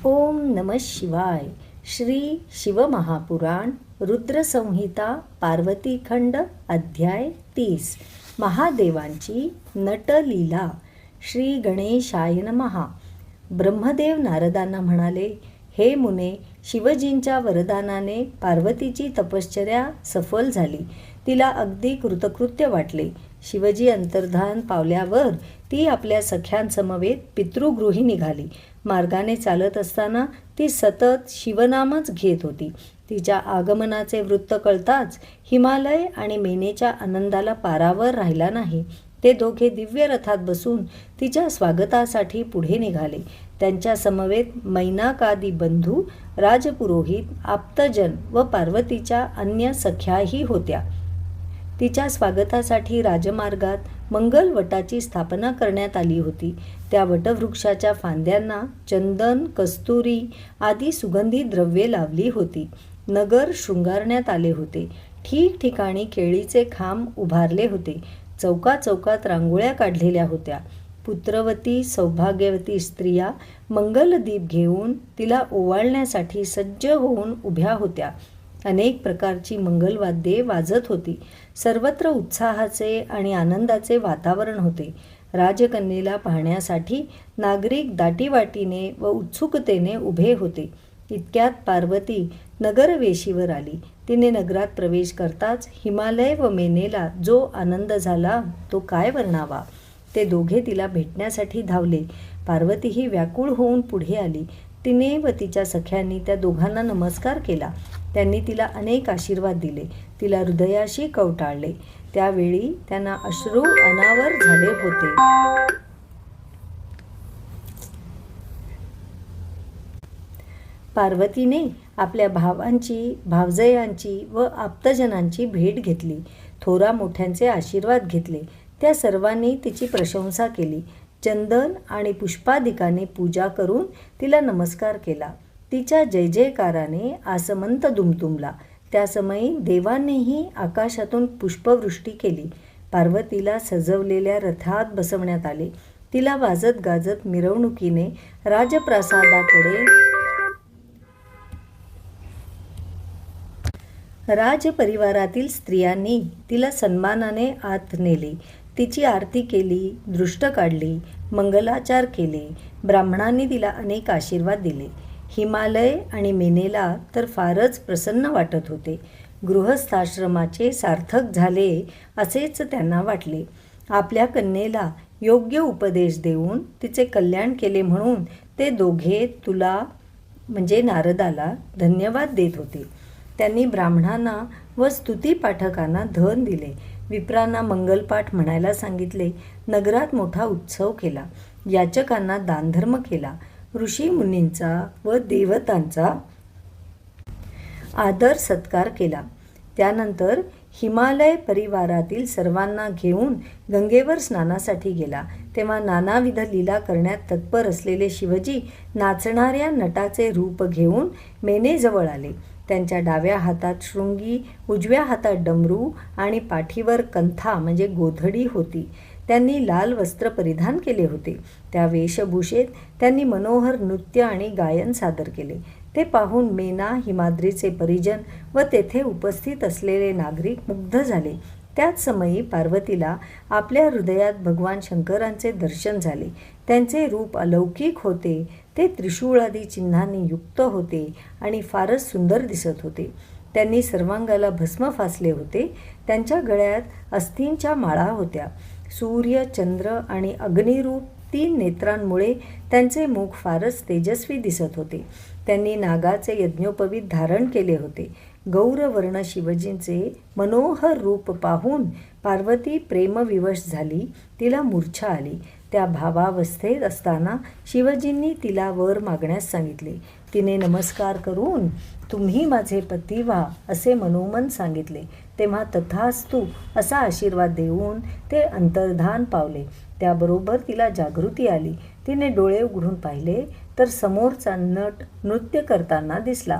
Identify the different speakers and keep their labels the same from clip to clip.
Speaker 1: ओम नमः शिवाय. श्री शिवमहापुराण रुद्रसंहिता पार्वतीखंड अध्याय 30. महादेवांची नटलीला. श्री गणेशाय नमः. ब्रह्मदेव नारदांना म्हणाले, हे मुने, शिवजींच्या वरदानाने पार्वतीची तपश्चर्या सफल झाली. तिला अगदी कृतकृत्य वाटले. शिवजी अंतर्धान पावल्यावर ती आपल्या सख्यांसमवेत पितृगृही निघाली. मार्गाने चालत असताना ती सतत शिवनामच घेत होती. तिच्या आगमनाचे वृत्त कळताच हिमालय आणि मेनेच्या आनंदाला पारावर राहिला नाही. ते दोघे दिव्य रथात बसून तिच्या स्वागतासाठी पुढे निघाले. त्यांच्या समवेत मैनाकादी बंधू, राजपुरोहित, आप्तजन व पार्वतीच्या अन्य सख्याही होत्या. तिच्या स्वागतासाठी राजमार्गात मंगलवटाची स्थापना करण्यात आली होती. त्या वटवृक्षाच्या फांद्यांना चंदन, कस्तुरी आदी सुगंधी द्रव्ये लावली होती. नगर शृंगारण्यात आले होते. ठिकठिकाणी केळीचे खांब उभारले होते. चौकाचौकात रांगोळ्या काढलेल्या होत्या. पुत्रवती सौभाग्यवती स्त्रिया मंगलदीप घेऊन तिला ओवाळण्यासाठी सज्ज होऊन उभ्या होत्या. अनेक प्रकारची मंगलवाद्ये वाजत होती. सर्वत्र उत्साहाचे आणि आनंदाचे वातावरण होते. राजकन्येला पाहण्यासाठी नागरिक दाटीवाटीने व उत्सुकतेने उभे होते. इतक्यात पार्वती नगरवेशीवर आली. तिने नगरात प्रवेश करताच हिमालय व मेनेला जो आनंद झाला तो काय वर्णावा. ते दोघे तिला भेटण्यासाठी धावले. पार्वतीही व्याकुळ होऊन पुढे आली. तिने व तिच्या सख्यांनी त्या दोघांना नमस्कार केला. त्यांनी तिला अनेक आशीर्वाद दिले. तिला हृदयाशी कवटाळले. त्यावेळी त्यांना अश्रू अनावर झाले होते. पार्वतीने आपल्या भावांची, भावजयांची व आप्तजनांची भेट घेतली. थोरा मोठ्यांचे आशीर्वाद घेतले. त्या सर्वांनी तिची प्रशंसा केली. चंदन आणि पुष्पादिकाने पूजा करून तिला नमस्कार केला. तिच्या जय जयकाराने आसमंत दुमदुमला. त्या समयी देवांनीही आकाशातून पुष्पवृष्टी केली. पार्वतीला सजवलेल्या रथात बसवण्यात आले. तिला वाजत गाजत मिरवणुकीने राजप्रासादाकडे राजपरिवारातील स्त्रियांनी तिला सन्मानाने आत नेले. तिची आरती केली, दृष्ट काढली, मंगलाचार केले. ब्राह्मणांनी तिला अनेक आशीर्वाद दिले. हिमालय आणि मेनेला तर फारच प्रसन्न वाटत होते. गृहस्थाश्रमाचे सार्थक झाले असेच त्यांना वाटले. आपल्या कन्येला योग्य उपदेश देऊन तिचे कल्याण केले म्हणून ते दोघे तुला म्हणजे नारदाला धन्यवाद देत होते. त्यांनी ब्राह्मणांना व स्तुतीपाठकांना धन दिले. विप्रांना मंगलपाठ म्हणायला सांगितले. नगरात मोठा उत्सव केला. याचकांना दानधर्म केला. ऋषी मुनींचा व देवतांचा आदर सत्कार केला. त्यानंतर हिमालय परिवारातील सर्वांना घेऊन गंगेवर स्नानासाठी गेला. तेव्हा नानाविध लीला करण्यात तत्पर असलेले शिवजी नाचणाऱ्या नटाचे रूप घेऊन मेनेजवळ आले. त्यांच्या डाव्या हातात शृंगी, उजव्या हातात डमरू आणि पाठीवर कंथा म्हणजे गोधडी होती. त्यांनी लाल वस्त्र परिधान केले होते. त्या वेशभूषेत त्यांनी मनोहर नृत्य आणि गायन सादर केले. ते पाहून मेना, हिमाद्रीचे परिजन व तेथे उपस्थित असलेले नागरिक मुग्ध झाले. त्याच समयी पार्वतीला आपल्या हृदयात भगवान शंकरांचे दर्शन झाले. त्यांचे रूप अलौकिक होते. ते त्रिशूळादी चिन्हांनी युक्त होते आणि फारच सुंदर दिसत होते. त्यांनी सर्वांगाला भस्म फासले होते. त्यांच्या गळ्यात अस्थींच्या माळा होत्या. सूर्य, चंद्र आणि अग्निरूप 3 नेत्रांमुळे त्यांचे मुख फारच तेजस्वी दिसत होते. त्यांनी नागाचे यज्ञोपवीत धारण केले होते. गौरवर्ण शिवजींचे मनोहर रूप पाहून पार्वती प्रेमविवश झाली. तिला मूर्छा आली. त्या भावावस्थेत असताना शिवजींनी तिला वर मागण्यास सांगितले. तिने नमस्कार करून तुम्ही माझे पती व्हा असे मनोमन सांगितले. तेव्हा तथास्तु असा आशीर्वाद देऊन ते अंतर्धान पावले. त्याबरोबर तिला जागृती आली. तिने डोळे उघडून पाहिले तर समोरचा नट नृत्य करताना दिसला.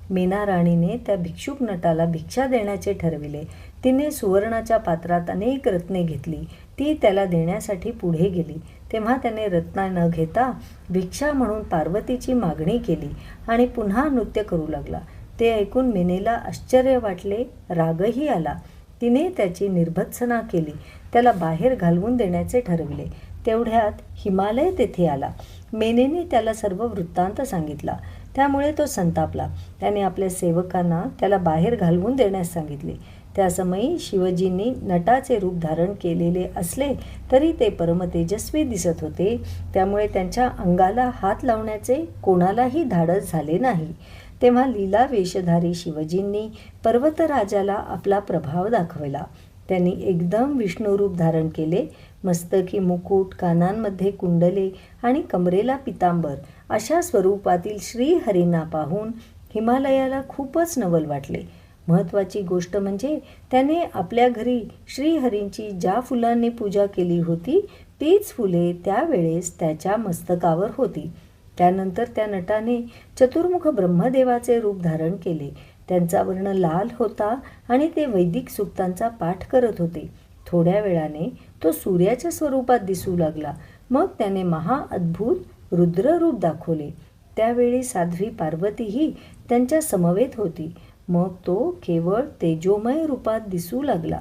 Speaker 1: मीना राणीने त्या भिक्षुक नटाला भिक्षा देण्याचे ठरविले. तिने सुवर्णाच्या पात्रात अनेक रत्ने घेतली. ती त्याला देण्यासाठी पुढे गेली. तेव्हा त्याने रत्ना न घेता भिक्षा म्हणून पार्वतीची मागणी केली आणि पुन्हा नृत्य करू लागला. ते ऐकून मेनेला आश्चर्य वाटले, रागही आला. तिने त्याची निर्भत्सना केली, त्याला बाहेर घालवून देण्याचे ठरविले. तेवढ्यात हिमालय तेथे आला. मेनेने त्याला सर्व वृत्तांत सांगितला. त्यामुळे तो संतापला. त्याने आपल्या सेवकांना त्याला बाहेर घालवून देण्यास सांगितले. त्या समयी शिवजींनी नटाचे रूप धारण केलेले असले तरी ते परमतेजस्वी दिसत होते. त्यामुळे त्यांच्या अंगाला हात लावण्याचे कोणालाही धाडस झाले नाही. तेव्हा लीला वेशधारी शिवजींनी पर्वतराजाला आपला प्रभाव दाखवला. त्यांनी एकदम विष्णुरूप धारण केले. मस्तकी मुकुट, कानांमध्ये कुंडले आणि कमरेला पितांबर अशा स्वरूपातील श्रीहरींना पाहून हिमालयाला खूपच नवल वाटले. महत्त्वाची गोष्ट म्हणजे त्याने आपल्या घरी श्रीहरींची ज्या फुलांनी पूजा केली होती तीच फुले त्यावेळेस त्याच्या मस्तकावर होती. त्यानंतर त्या नटाने चतुर्मुख ब्रह्मदेवाचे रूप धारण केले. त्यांचा वर्ण लाल होता आणि ते वैदिक सूक्तांचा पाठ करत होते. थोड्या वेळाने तो सूर्याच्या स्वरूपात दिसू लागला. मग त्याने महाअद्भुत रुद्ररूप दाखवले. त्यावेळी साध्वी पार्वतीही त्यांच्या समवेत होती. मग तो केवळ तेजोमय रूपात दिसू लागला.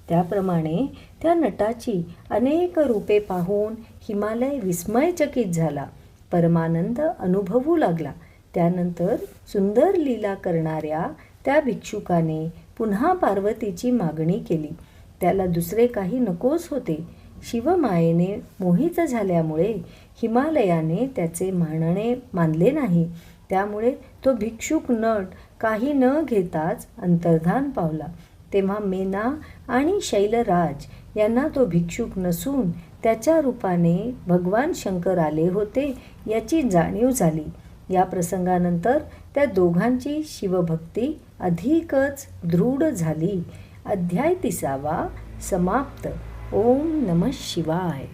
Speaker 1: त्याप्रमाणे त्या नटाची अनेक रूपे पाहून हिमालय विस्मयचकित झाला, परमानंद अनुभवू लागला. त्यानंतर सुंदर लीला करणाऱ्या त्या भिक्षुकाने पुन्हा पार्वतीची मागणी केली. त्याला दुसरे काही नकोस होते. शिवमायेने मोहित झाल्यामुळे हिमालयाने त्याचे म्हणणे मानले नाही. त्यामुळे तो भिक्षुक नट काही न घेताच अंतर्धान पावला. तेव्हा मेना आणि शैलराज यांना तो भिक्षुक नसून त्याच्या रूपाने भगवान शंकर आले होते याची जाणीव झाली. या प्रसंगानंतर त्या दोघांची शिवभक्ती अधिकच दृढ झाली. अध्याय 30 समाप्त. ओम नमः शिवाय.